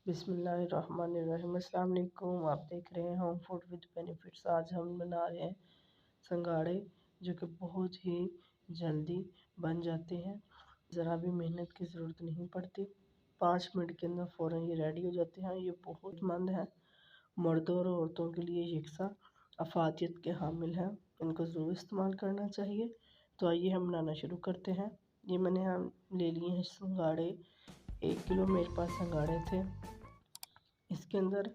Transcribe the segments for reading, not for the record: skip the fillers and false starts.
बिस्मिल्लाहिर्रहमानिर्रहीम। अस्सलाम वालेकुम। आप देख रहे हैं होम फूड विद बेनिफिट्स। आज हम बना रहे हैं संगाड़े, जो कि बहुत ही जल्दी बन जाते हैं। ज़रा भी मेहनत की ज़रूरत नहीं पड़ती। 5 मिनट के अंदर फ़ौरन ये रेडी हो जाते हैं। ये बहुत मंद है, मर्दों और औरतों के लिए यकसा अफादियत के हामिल हैं। इनको ज़रूर इस्तेमाल करना चाहिए। तो आइए हम बनाना शुरू करते हैं। ये मैंने हम ले लिए हैं संगाड़े। 1 किलो मेरे पास संगाड़े थे। इसके अंदर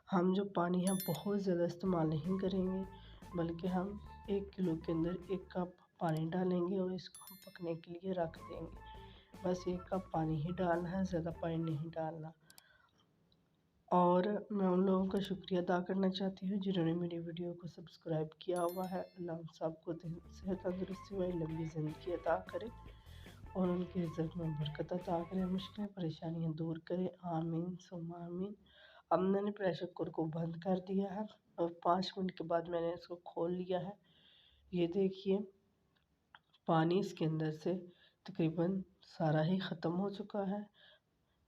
हम जो पानी है बहुत ज़्यादा इस्तेमाल नहीं करेंगे, बल्कि हम 1 किलो के अंदर 1 कप पानी डालेंगे और इसको हम पकने के लिए रख देंगे। बस 1 कप पानी ही डालना है, ज़्यादा पानी नहीं डालना। और मैं उन लोगों का शुक्रिया अदा करना चाहती हूँ जिन्होंने मेरी वीडियो को सब्सक्राइब किया हुआ है। अल्लाह हम सबको सेहत तंदुरुस्ती व लंबी ज़िंदगी अता करे और उनके रिज़्क़ में बरकत अता करे, मुश्किलें परेशानियाँ दूर करे। आमीन सुम्मा आमीन। अब मैंने प्रेशर कुकर को बंद कर दिया है और 5 मिनट के बाद मैंने इसको खोल लिया है। ये देखिए, पानी इसके अंदर से तकरीबन सारा ही ख़त्म हो चुका है।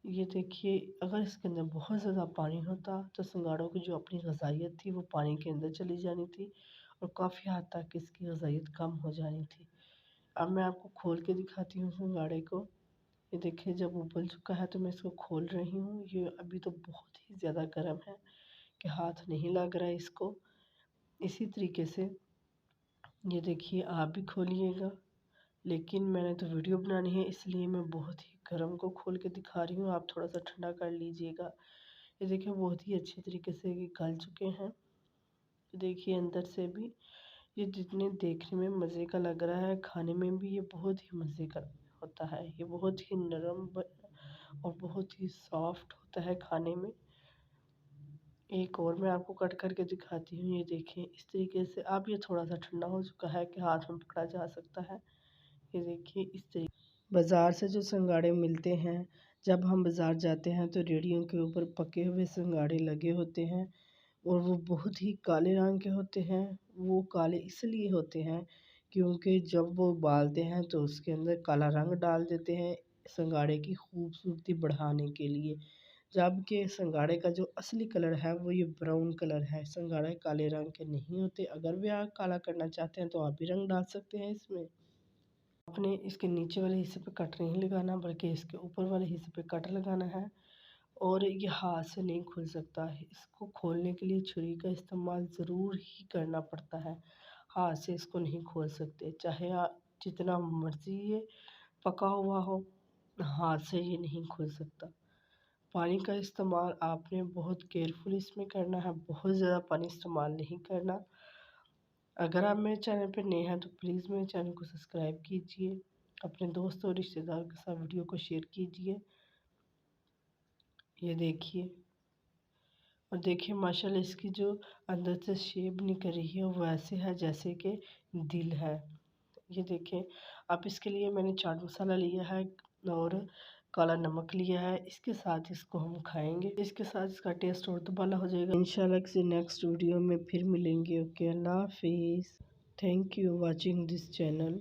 ये देखिए, अगर इसके अंदर बहुत ज़्यादा पानी होता तो सिंगाड़ों की जो अपनी ग़ज़ाइयत थी वो पानी के अंदर चली जानी थी और काफ़ी हद तक इसकी ग़ज़ाइयत कम हो जानी थी। अब मैं आपको खोल के दिखाती हूँ सिंगाड़े को। ये देखिए, जब उबल चुका है तो मैं इसको खोल रही हूँ। ये अभी तो बहुत ही ज़्यादा गर्म है कि हाथ नहीं लग रहा है इसको। इसी तरीके से ये देखिए, आप भी खोलिएगा। लेकिन मैंने तो वीडियो बनानी है, इसलिए मैं बहुत ही गर्म को खोल के दिखा रही हूँ। आप थोड़ा सा ठंडा कर लीजिएगा। ये देखिए, बहुत ही अच्छे तरीके से ये गल चुके हैं। देखिए, अंदर से भी ये जितने देखने में मज़े का लग रहा है, खाने में भी ये बहुत ही मज़े का होता है। ये बहुत ही नरम और बहुत ही सॉफ्ट होता है खाने में। एक और मैं आपको कट करके दिखाती हूँ। ये देखिए, इस तरीके से अब ये थोड़ा सा ठंडा हो चुका है कि हाथ में पकड़ा जा सकता है। ये देखिए, इस तरीके बाज़ार से जो संगाड़े मिलते हैं, जब हम बाज़ार जाते हैं तो रेहड़ियों के ऊपर पके हुए संगाड़े लगे होते हैं और वो बहुत ही काले रंग के होते हैं। वो काले इसलिए होते हैं क्योंकि जब वो उबालते हैं तो उसके अंदर काला रंग डाल देते हैं संगाड़े की खूबसूरती बढ़ाने के लिए। जबकि संगाड़े का जो असली कलर है वो ये ब्राउन कलर है। संगाड़े काले रंग के नहीं होते। अगर भी आप काला करना चाहते हैं तो आप भी रंग डाल सकते हैं इसमें। आपने इसके नीचे वाले हिस्से पे कट नहीं लगाना, बल्कि इसके ऊपर वाले हिस्से पे कट लगाना है। और ये हाथ से नहीं खुल सकता है। इसको खोलने के लिए छुरी का इस्तेमाल ज़रूर ही करना पड़ता है। हाथ से इसको नहीं खोल सकते, चाहे आप जितना मर्ज़ी ये पका हुआ हो, हाथ से ये नहीं खुल सकता। पानी का इस्तेमाल आपने बहुत केयरफुल इसमें करना है, बहुत ज़्यादा पानी इस्तेमाल नहीं करना। अगर आप मेरे चैनल पर नए हैं तो प्लीज़ मेरे चैनल को सब्सक्राइब कीजिए। अपने दोस्तों और रिश्तेदार के साथ वीडियो को शेयर कीजिए। ये देखिए, और देखिए माशाल्लाह इसकी जो अंदर से शेप निकल रही है वो वैसे है जैसे कि दिल है। ये देखें। अब इसके लिए मैंने चाट मसाला लिया है और काला नमक लिया है। इसके साथ इसको हम खाएंगे, इसके साथ इसका टेस्ट और दुबाला हो जाएगा। इंशाल्लाह किसी नेक्स्ट वीडियो में फिर मिलेंगे। ओके, अल्लाह हाफिज़। Thank you watching this channel.